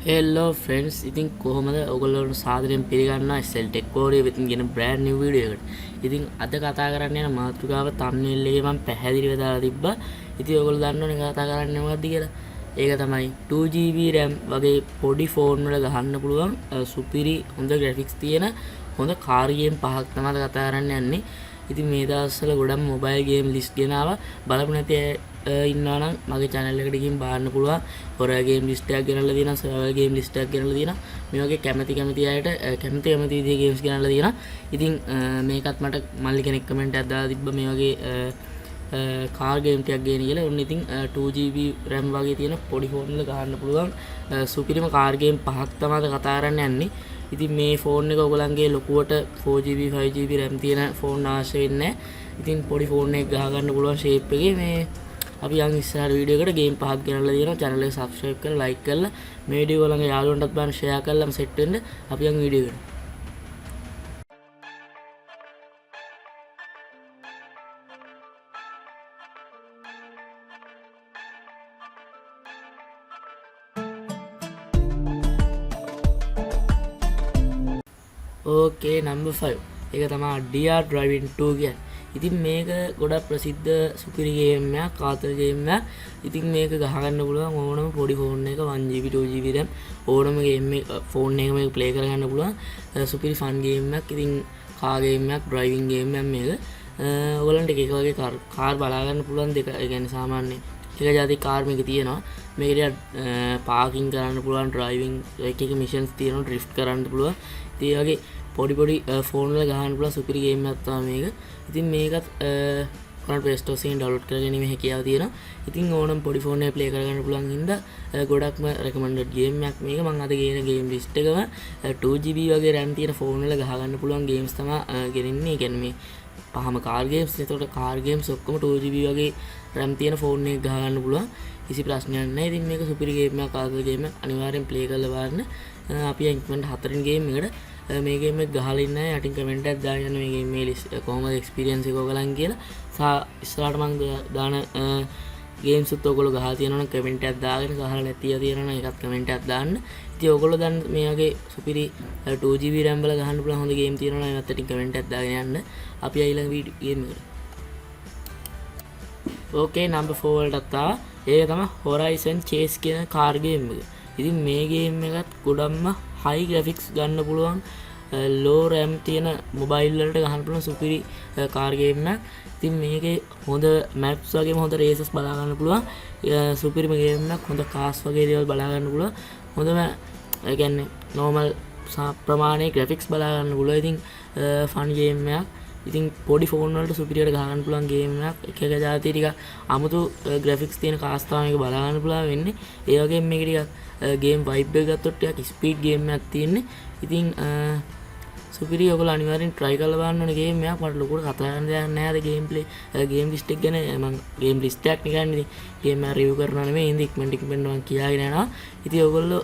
හෙල්ලෝ friends ඉතින් කොහොමද ඔයගොල්ලෝ සාදරයෙන් පිළිගන්නවා SLTech Korea වෙතින් ගෙන බ්‍රෑන්ඩ් නිව් වීඩියෝ එකට. ඉතින් අද කතා කරන්න යන මාතෘකාව thumbnail එකේ මම පැහැදිලිව දාලා තිබ්බා. ඉතින් ඔයගොල්ලෝ දන්නවනේ කතා කරන්නේ මොකක්ද කියලා. ඒක තමයි 2GB RAM වගේ පොඩි ෆෝන් වල ගහන්න පුළුවන් සුපිරි හොඳ graphics තියෙන හොඳ කාර් ගේම් පහක් තමයි කතා කරන්න යන්නේ. ඉතින් මේ දවස්වල ගොඩක් මොබයිල් ගේම් ලිස්ට් ගෙනාවා. බලපු නැති ඉන්නවා නම් මගේ channel එකට ගිහින් බලන්න පුළුවන්. horror game list එකක් ගෙනල්ලා තියෙනවා, survival game list එකක් ගෙනල්ලා තියෙනවා. මේ වගේ කැමති අයට කැමති විදිහේ games ගෙනල්ලා තියෙනවා. ඉතින් මේකත් මට මල්ලි කෙනෙක් කමෙන්ට් එකක් දාලා තිබ්බා මේ වගේ කාර් ගේම් ටිකක් ගේන කියලා. ඔන්න ඉතින් 2GB RAM වගේ තියෙන පොඩි ෆෝන් වල ගහන්න පුළුවන් සුපිරිම කාර් ගේම් පහක් තමයි කතා කරන්න යන්නේ. ඉතින් මේ ෆෝන් එක ඔයගලන්ගේ ලොකුවට 4GB 5GB RAM තියෙන ෆෝන් අවශ්‍ය වෙන්නේ නැහැ. ඉතින් පොඩි ෆෝන් එකක් ගහ ගන්න පුළුවන් shape එකේ මේ අපි යන් ඉස්සරහ වීඩියෝ එකට ගේම් පහක් ගෙනල්ලා තියෙනවා. channel එක subscribe කරලා like කරලා මේ වීඩියෝ ඔයගලගේ යාළුවන්ටත් බලන්න share කරලාම set වෙන්න. අපි යන් වීඩියෝ එකට. ඕකේ number 5 ඒක තමයි DR Driving 2 කියන්නේ. ඉතින් මේක ගොඩක් ප්‍රසිද්ධ සුපිරි ගේම් එකක්, කාතර ගේම් එකක්. ඉතින් මේක ගහ ගන්න පුළුවන් ඕනම පොඩි ෆෝන් එක 1GB 2GB RAM ඕනම ගේම් එක ෆෝන් එකක මේක ප්ලේ කරගන්න පුළුවන් සුපිරි ෆන් ගේම් එකක්. ඉතින් කාර් ගේම් එකක්, ඩ්‍රයිවිං ගේම් එකක් මේක. ඔයගලන්ට එක වගේ කාර් බලා ගන්න පුළුවන් දෙක. ඒ කියන්නේ සාමාන්‍ය එක જાති කාර් මේක තියෙනවා. මේකට පාකින් කරන්න පුළුවන්, ඩ්‍රයිවිං එක මිෂන්ස් තියෙනවා, ඩ්‍රිෆ්ට් කරන්න පුළුවන්. ඉතින් ඒ වගේ පොඩි ෆෝන් වල ගහන්න පුළුවන් සුපිරි ගේම් එකක් තමයි මේක. ඉතින් මේකත් ඔයාලට Play Store එකෙන් ඩවුන්ලෝඩ් කරගෙන හැකියාව තියෙනවා. ඉතින් ඕනම පොඩි ෆෝන් එකේ ප්ලේ කරගන්න පුළුවන් හින්දා ගොඩක්ම රෙකමෙන්ඩඩ් ගේම් එකක් මේක. මම අද ගේන ගේම් ලිස්ට් එකම 2GB වගේ RAM තියෙන ෆෝන් වල ගහ ගන්න පුළුවන් ගේම්ස් තමයි ගෙනින්නේ. ඒ කියන්නේ මේ පහම කාර් ගේම්ස්. ඒතකොට කාර් ගේම්ස් ඔක්කොම 2GB වගේ RAM තියෙන ෆෝන් එකක ගහ ගන්න පුළුවන්. කිසි ප්‍රශ්නයක් නැහැ. ඉතින් මේක සුපිරි ගේම් එකක්, ආදර ගේම් එකක්. අනිවාර්යෙන් ප්ලේ කරලා බලන්න. අපි ඉක්මනට 4 ගේම් එකට මේ ගේම් එක ගහලා ඉන්න අය යටින් කමෙන්ට් එකක් දාන්න මේ ගේම් මේ කොහොමද එක්ස්පීරියන්ස් එක ඔයගලන් කියලා. ඉස්සරහට මම දාන ගේම්ස් උත් ඔයගොල්ලෝ ගහලා තියෙනවා නම් කමෙන්ට් එකක් දාගෙන, ගහලා නැතිව තියෙනවා නම් ඒකත් කමෙන්ට් එකක් දාන්න. ඉතින් ඔයගොල්ලෝ දැන් මේ වගේ සුපිරි 2GB RAM වල ගහන්න පුළුවන් හොඳ ගේම් තියෙනවා නම් ඒවත් යටින් කමෙන්ට් එකක් දාගෙන යන්න. අපි ඊළඟ වීඩියෝ ගේම් එකට. ඕකේ number 4 වලට ආවා. ඒක තමයි Horizon Chase කියන කාර් ගේම් එක. ඉතින් මේ ගේම් එකත් ගොඩක්ම high graphics ගන්න පුළුවන් low RAM තියෙන මොබයිල් වලට ගහන්න පුළුවන් සුපිරි කාර් ගේම් එකක්. ඉතින් මේකේ හොඳ maps වගේම හොඳ races බලා ගන්න පුළුවන් සුපිරිම ගේම් එකක්. හොඳ cars වගේ දේවල් බලා ගන්න පුළුවන්. හොඳම ඒ කියන්නේ normal ප්‍රමාණයේ graphics බලා ගන්න පුළුවන්. ඉතින් fun ගේම් එකක්. ඉතින් පොඩි ෆෝන් වලට සුපිරියට ගහන්න පුළුවන් ගේම් එකක්. එක જાති ටික අමුතු graphics තියෙන cars තමයි මේක බලා ගන්න පුළුවන් වෙන්නේ. ඒ වගේම මේක ටිකක් ගේම් වයිබ් එක ගත්තොත් ටිකක් ස්පීඩ් ගේම් එකක් තියෙන්නේ. ඉතින් සුපිරි ඔයගොල්ලෝ අනිවාර්යෙන් try කරලා බලන්න ඕනේ ගේම් එකක්. මට ලොකුට කතා කරන්න දෙයක් නැහැ අද ගේම් ප්ලේ ගේම් ලිස්ට් එක ගැන. මම ගේම් ලිස්ට් එකක් නිකන් ඉතින් ගේම් එක රිවිව් කරනවා නෙමෙයි. ඉතින් ඉක්මනට මම කියාගෙන යනවා. ඉතින් ඔයගොල්ලෝ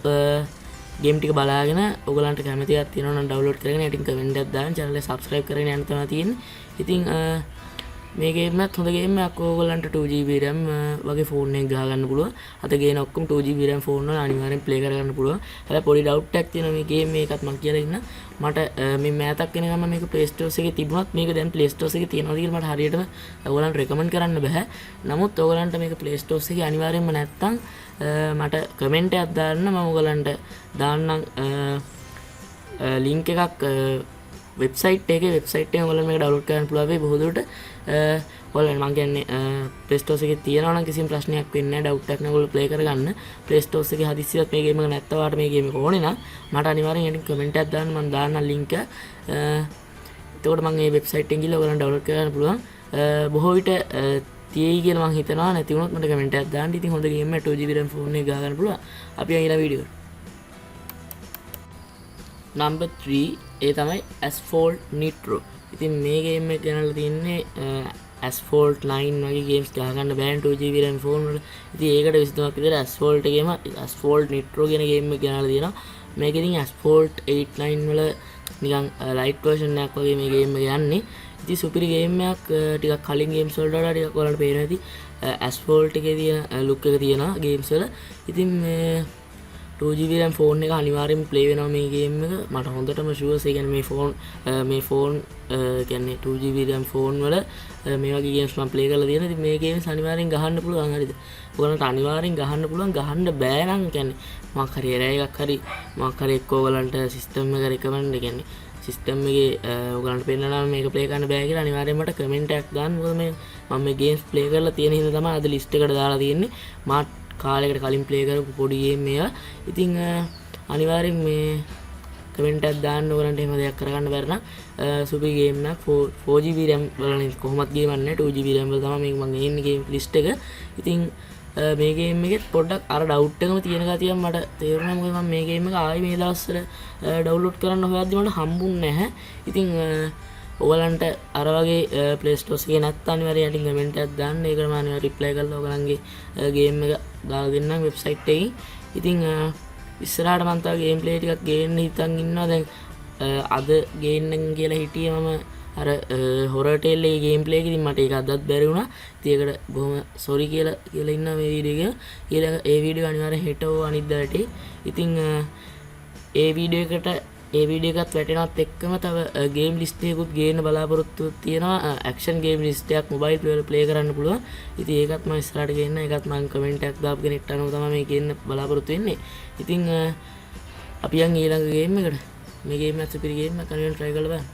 ගේම් ටික බලාගෙන ඔයගලන්ට කැමති එකක් තියෙනවා නම් ඩවුන්ලෝඩ් කරගෙන ඉතින් කමෙන්ට් එකක් දාන්න, channel එක subscribe කරගෙන යන්න තමයි තියෙන්නේ. ඉතින් මේ ගේම් එකත් හොඳ ගේම් එකක්. ඔයගලන්ට 2GB RAM වගේ ෆෝන් එකක් ගහ ගන්න පුළුවන්. අද ගේන ඔක්කොම 2GB RAM ෆෝන් වල අනිවාර්යෙන් ප්ලේ කරගන්න පුළුවන්. හැබැයි පොඩි ඩවුට් එකක් තියෙනවා මේ ගේම් එකත් මම කියලා ඉන්න. මට මේ මෑතක් වෙනකම් මේක Play Store එකේ තිබුණත් මේක දැන් Play Store එකේ තියෙනවද කියලා මට හරියටම ඔයගලන්ට රෙකමන්ඩ් කරන්න බෑ. නමුත් ඔයගලන්ට මේක Play Store එකේ අනිවාර්යෙන්ම නැත්තම් මට කමෙන්ට් එකක් දාන්න. මම ඔයගලන්ට දාන්නම් ලින්ක් එකක් වෙබ්සයිට් එකේ. වෙබ්සයිට් එකෙන් ඔයගලන්ට මේක ඩවුන්ලෝඩ් කරන්න පුළුවන් වෙයි. බොහෝ දුරට ඔයාලට මම කියන්නේ Play Store එකේ තියෙනවා නම් කිසිම ප්‍රශ්නයක් වෙන්නේ නැහැ. ඩවුට් එකක් නැග ඔයාලා ප්ලේ කරගන්න. Play Store එකේ හදිස්සියක් මේ ගේම් එක නැත්තම් වාට මේ ගේම් එක ඕනේ නම් මට අනිවාර්යෙන් යටින් කමෙන්ට් එකක් දාන්න. මම දාන්නම් ලින්ක් එක. එතකොට මම මේ වෙබ්සයිට් එකෙන් ගිහලා ඔයාලන්ට ඩවුන්ලෝඩ් කරගන්න පුළුවන්. බොහෝ විට තියෙයි කියලා මම හිතනවා. නැති වුණොත් මට කමෙන්ට් එකක් දාන්න. ඉතින් හොඳ ගේම් එකක් 2GB RAM ෆෝන් එකේ ගහ ගන්න පුළුවන්. අපි ඊළඟ වීඩියෝ number 3 ඒ තමයි Asphalt Nitro. ඉතින් මේ ගේම් එක ගෙනල්ලා තින්නේ Asphalt 9 වගේ ගේම්ස් ගහ ගන්න බෑන් 2GB RAM ෆෝන් වල. ඉතින් ඒකට 23ක් විතර Asphalt එකේම Asphalt Nitro කියන ගේම් එක ගෙනල්ලා තියෙනවා. මේක ඉතින් Asphalt 8 9 වල නිකන් ලයිට් version එකක් වගේ මේ ගේම් එක යන්නේ. ඉතින් සුපිරි ගේම් එකක්. ටිකක් කලින් ගේම්ස් වලට වඩා ටිකක් ඔයාලට පේනවා ඇති Asphalt එකේ තියෙන ලුක් එක තියෙනවා ගේම්ස් වල. ඉතින් මේ 2GB RAM ෆෝන් එක අනිවාර්යෙන්ම ප්ලේ වෙනවා මේ ගේම් එක. මට හොඳටම ෂුවර්ස්. ඒ කියන්නේ මේ ෆෝන් කියන්නේ 2GB RAM ෆෝන් වල මේ වගේ ගේම්ස් මම ප්ලේ කරලා තියෙනවා. ඉතින් මේ ගේම්ස් අනිවාර්යෙන් ගහන්න පුළුවන්. හරිද? ඔයගලන්ට අනිවාර්යෙන් ගහන්න පුළුවන්. ගහන්න බෑ නම් කියන්නේ මොකක් හරි එරර් එකක් හරි මොකක් හරි එක්ක ඔයගලන්ට සිස්ටම් එක රෙකමන්ඩ් කියන්නේ සිස්ටම් එකේ ඔයගලන්ට පෙන්නනවා මේක ප්ලේ කරන්න බෑ කියලා අනිවාර්යෙන්ම මට කමෙන්ට් එකක් දාන්න. මොකද මම මේ ගේම්ස් ප්ලේ කරලා තියෙන හින්දා තමයි අද ලිස්ට් එකට දාලා තියෙන්නේ. මාත් කාලයකට කලින් ප්ලේ කරපු පොඩි ගේම් මේවා. ඉතින් අනිවාර්යෙන් මේ කමෙන්ට් එකක් දාන්න. ඔයගලන්ට එහෙම දෙයක් කරගන්න බැරි නම් සුපි ගේම් එකක් 4GB RAM වල කොහොමත් ගේම් නැහැ 2GB RAM වල තමයි මේක මම එන්නේ ගේම් ලිස්ට් එක. ඉතින් මේ ගේම් එකෙත් පොඩ්ඩක් අර ඩවුට් එකම තියෙන ගතියක් මට තේරුණා. මොකද මම මේ ගේම් එක ආයි මේ දවස්වල ඩවුන්ලෝඩ් කරන්න හොයද්දි මට හම්බුන්නේ නැහැ. ඉතින් ඔයගලන්ට අර වගේ Play Store එකේ නැත්නම් අනිවාර්යයෙන් යටින් කමෙන්ට් එකක් දාන්න. ඒකට මම අනිවාර්යයෙන් රිප්ලයි කරලා ඔයගලන්ගේ ගේම් එක දාලා දෙන්නම් වෙබ්සයිට් එකේ. ඉතින් ඉස්සරහට මම තව ගේම් ප්ලේ ටිකක් ගේන්න හිතන් ඉන්නවා. දැන් අද ගේන්නම් කියලා හිටියේ මම අර හොරර් ටේල් එකේ ගේම් ප්ලේ එකකින් මට ඒක අදත් බැරි වුණා. ඉතින් ඒකට බොහොම සෝරි කියලා ඉන්නවා මේ වීඩියෝ එක. ඊළඟ ඒ වීඩියෝ අනිවාර්යයෙන් හෙට හෝ අනිද්දා වැටේ. ඉතින් ඒ වීඩියෝ එකත් වැටෙනවත් එක්කම තව ගේම් ලිස්ට් එකකුත් ගේන්න බලාපොරොත්තු තියෙනවා. ඇක්ෂන් ගේම් ලිස්ට් එකක් මොබයිල් වල ප්ලේ කරන්න පුළුවන්. ඉතින් ඒකත් මම ඉස්සරහට ගේන්න. ඒකත් මම කමෙන්ට් එකක් දාපු කෙනෙක්ට අනුව තමයි මේ ගේන්න බලාපොරොත්තු වෙන්නේ. ඉතින් අපි යන් ඊළඟ ගේම් එකට. මේ ගේම් එක සුපිරි ගේම් එකක්. අනිවාර්යෙන් try කරලා බලන්න.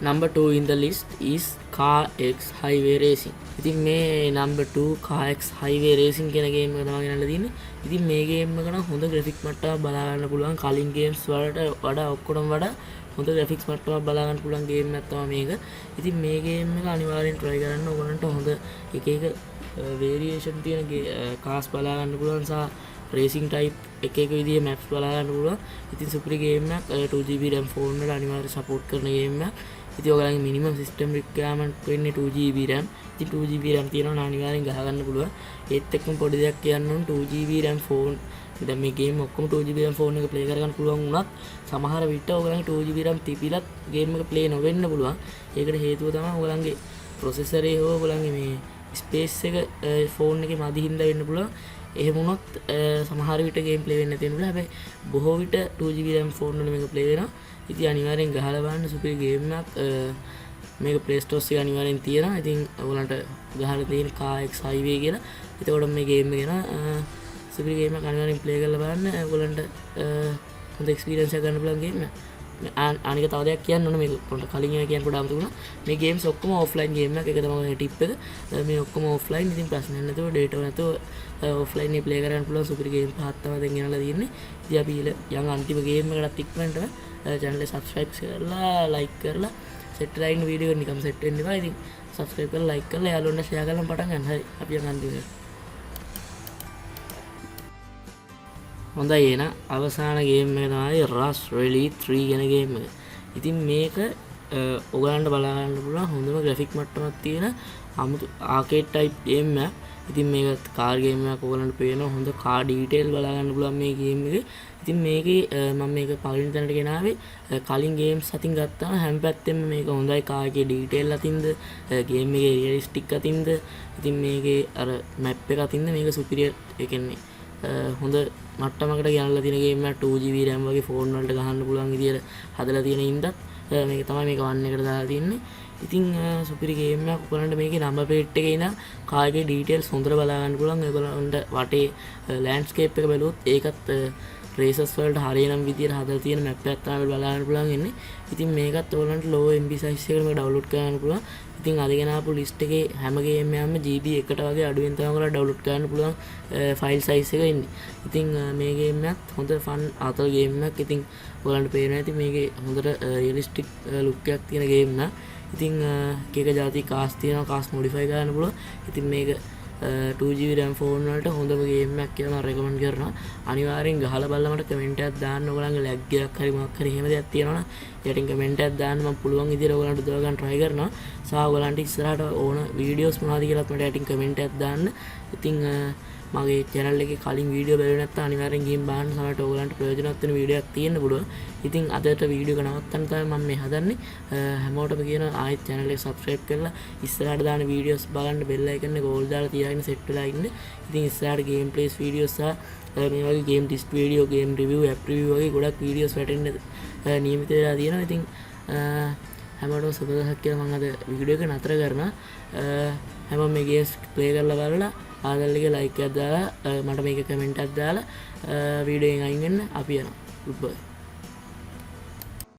Number 2 in the list is Car X Highway Racing. ඉතින් මේ number 2 Car X Highway Racing කියන ගේම් එක තමයි ගෙනල්ලා තියෙන්නේ. ඉතින් මේ ගේම් එක නම් හොඳ ග්‍රැෆික් මට්ටමක් බලා ගන්න පුළුවන්. කලින් ගේම්ස් වලට වඩා ඔක්කොටම වඩා හොඳ ග්‍රැෆික්ස් මට්ටමක් බලා ගන්න පුළුවන් ගේම් එකක් තමයි මේක. ඉතින් මේ ගේම් එක අනිවාර්යෙන් try කරන්න. ඔයගොල්ලන්ට හොඳ එක variation තියෙන cars බලා ගන්න පුළුවන් සහ racing type එක විදිහේ maps බලා ගන්න පුළුවන්. ඉතින් සුපිරි ගේම් එකක්. 2GB RAM ෆෝන් වල අනිවාර්යෙන් support කරන ගේම් එකක්. ඉතින් ඔයගලගේ මිනිමම් සිස්ටම් රික්වයර්මන්ට් වෙන්නේ 2GB RAM. ඉතින් 2GB RAM තියෙනවා නම් අනිවාර්යෙන් ගහ ගන්න පුළුවන්. ඒත් එක්කම පොඩි දෙයක් කියන්න ඕන 2GB RAM ෆෝන්. දැන් මේ ගේම් ඔක්කොම 2GB RAM ෆෝන් එක ප්ලේ කරගන්න පුළුවන් වුණත් සමහර විට ඔයගලගේ 2GB RAM තිබිලත් ගේම් එක ප්ලේ නොවෙන්න පුළුවන්. ඒකට හේතුව තමයි ඔයගලගේ ප්‍රොසෙසර් එක හෝ ඔයගලගේ මේ ස්පේස් එක ෆෝන් එකේ මදි හින්දා වෙන්න පුළුවන්. එහෙම වුණොත් සමහර විට ගේම් ප්ලේ වෙන්න තියෙන පුළුවන්. හැබැයි බොහෝ විට 2GB RAM ෆෝන් වල මේක ප්ලේ වෙනවා. ඉතින් අනිවාර්යෙන් ගහලා බලන්න සුපිරි ගේම් එකක්. මේක Play Store එකේ අනිවාර්යෙන් තියෙනවා. ඉතින් ඔයගලන්ට ගහලා තියෙන Car X Highway කියලා. එතකොට මේ ගේම් එක ගෙන සුපිරි ගේම් එකක් අනිවාර්යෙන් ප්ලේ කරලා බලන්න. ඔයගලන්ට හොඳ එක්ස්පීරියන්ස් එකක් ගන්න පුළුවන් ගේම් එකක්. අනික තව දෙයක් කියන්න ඕන මේක පොඩ්ඩක් කලින් ඒවා කියන්න පොඩ්ඩක් අමතක වුණා. මේ ගේම්ස් ඔක්කොම ඔෆ්ලයින් ගේම් එකක්. ඒක තමයි ටිප් එක. මේ ඔක්කොම ඔෆ්ලයින්. ඉතින් ප්‍රශ්නයක් නැතුව ඩේටා නැතුව ඔෆ්ලයින් එකේ ප්ලේ කරන්න පුළුවන් සුපිරි ගේම් පහක් තමයි දැන් ගෙනලා තියෙන්නේ. ඉතින් අපි යන් අන්තිම ගේම් එකටත් ඉක්මනට channel එක subscribe කරලා like කරලා set වෙලා ඉන්න වීඩියෝ එක නිකම් set වෙන්න එපා. ඉතින් subscribe කරලා like කරලා යාළුවන්ට share කරලා පටන් ගන්න. හරි අපි යන් අන්තිමට. හොඳයි එහෙනම් අවසාන ගේම් එක තමයි Rust Rally 3 කියන ගේම් එක. ඉතින් මේක ඔයගලන්ට බලා ගන්න පුළුවන් හොඳම ග්‍රැෆික් මට්ටමක් තියෙන 아무තු ආකේඩ් type ගේම් එකක්. ඉතින් මේක කාර් ගේම් එකක්. ඔයගලන්ට පේනවා හොඳ කාර් ඩීටේල් බලා ගන්න පුළුවන් මේ ගේම් එකේ. ඉතින් මේකේ මම මේක පළවෙනි තැනට ගෙනාවේ කලින් ගේම්ස් අතින් ගත්තාම හැම පැත්තෙම මේක හොඳයි. කාර් එකේ ඩීටේල් අතින්ද ගේම් එකේ රියලිස්ටික් අතින්ද ඉතින් මේකේ අර මැප් එක අතින්ද මේක සුපිරියර් ඒ කියන්නේ හොඳ මට්ටමකට ගෙනල්ලා තියෙන ගේම් එකක්. 2GB RAM වගේ ෆෝන් වලට ගහන්න පුළුවන් විදියට හදලා තියෙන ඉඳත් මේක තමයි මේක 1 එකට දාලා තින්නේ. ඉතින් සුපිරි ගේම් එකක්. ඔයගලන්ට මේකේ නම්බර් ප්ලේට් එකේ ඉඳන් කාර් එකේ ඩීටේල්ස් හොඳට බලා ගන්න පුළුවන්. ඔයගලන්ට වටේ ලෑන්ඩ්ස්කේප් එක බැලුවොත් ඒකත් රේසස් වලට හරියනම් විදියට හදලා තියෙන මැප් එකක් තමයි බලා ගන්න පුළුවන් ඉන්නේ. ඉතින් මේකත් ඔයගලන්ට low MB size එකකට මේක ඩවුන්ලෝඩ් කරගන්න පුළුවන්. ඉතින් අද ගෙනාපු ලිස්ට් එකේ හැම ගේම් එකක්ම GB 1කට වගේ අඩුවෙන් තමයි ඔයගලන්ට ඩවුන්ලෝඩ් කරන්න පුළුවන් ෆයිල් සයිස් එක ඉන්නේ. ඉතින් මේ ගේම් එකත් හොඳ ෆන් ආතල් ගේම් එකක්. ඉතින් ඔයගලන්ට පේනවා ඇති මේකේ හොඳට රියලිස්ටික් ලුක් එකක් තියෙන ගේම් එකක්. ඉතින් එක જાති කාස් තියෙනවා. කාස් මොඩිෆයි කරන්න පුළුවන්. ඉතින් මේක 2GB RAM ෆෝන් වලට හොඳම ගේම් එකක් කියලා මම රෙකමන්ඩ් කරනවා. අනිවාර්යෙන් ගහලා බලලා මට කමෙන්ට් එකක් දාන්න. ඔයගලන්ගේ ලැග් එකක් හරි මොකක් හරි එහෙම දෙයක් තියෙනවා නම් යටින් කමෙන්ට් එකක් දාන්න. මම පුළුවන් විදිහට ඔයගලන්ට උදව් ගන්න try කරනවා. සහ ඔයගලන්ට ඉස්සරහට ඕන වීඩියෝස් මොනවද කියලාත් මට යටින් කමෙන්ට් එකක් දාන්න. ඉතින් මගේ channel එකේ කලින් වීඩියෝ බලලා නැත්නම් අනිවාර්යෙන් ගිහින් බලන්න සමහරට ඔයගලන්ට ප්‍රයෝජනවත් වෙන වීඩියෝයක් තියෙන්න පුළුවන්. ඉතින් අදට වීඩියෝ එක නවත්තන්න තමයි මම මේ හදන්නේ. හැමෝටම කියන ආයෙත් channel එක subscribe කරලා ඉස්සරහට දාන වීඩියෝස් බලන්න bell icon එක all දාලා තියාගෙන set වෙලා ඉන්න. ඉතින් ඉස්සරහට game plays වීඩියෝස් සහ මේ වගේ game test video, game review, app review වගේ ගොඩක් වීඩියෝස් වැටෙන්න නියමිත වෙලා තියෙනවා. ඉතින් හැමෝටම සුබ දවසක් කියලා මම අද වීඩියෝ එක නතර කරනවා. හැමෝම මේ ගේම්ස් ප්ලේ කරලා බලලා ආදල් එක ලයික් එකක් දාලා මට මේක කමෙන්ට් එකක් දාලා වීඩියෝ එකෙන් අයින් වෙන්න අපි යනවා. good bye.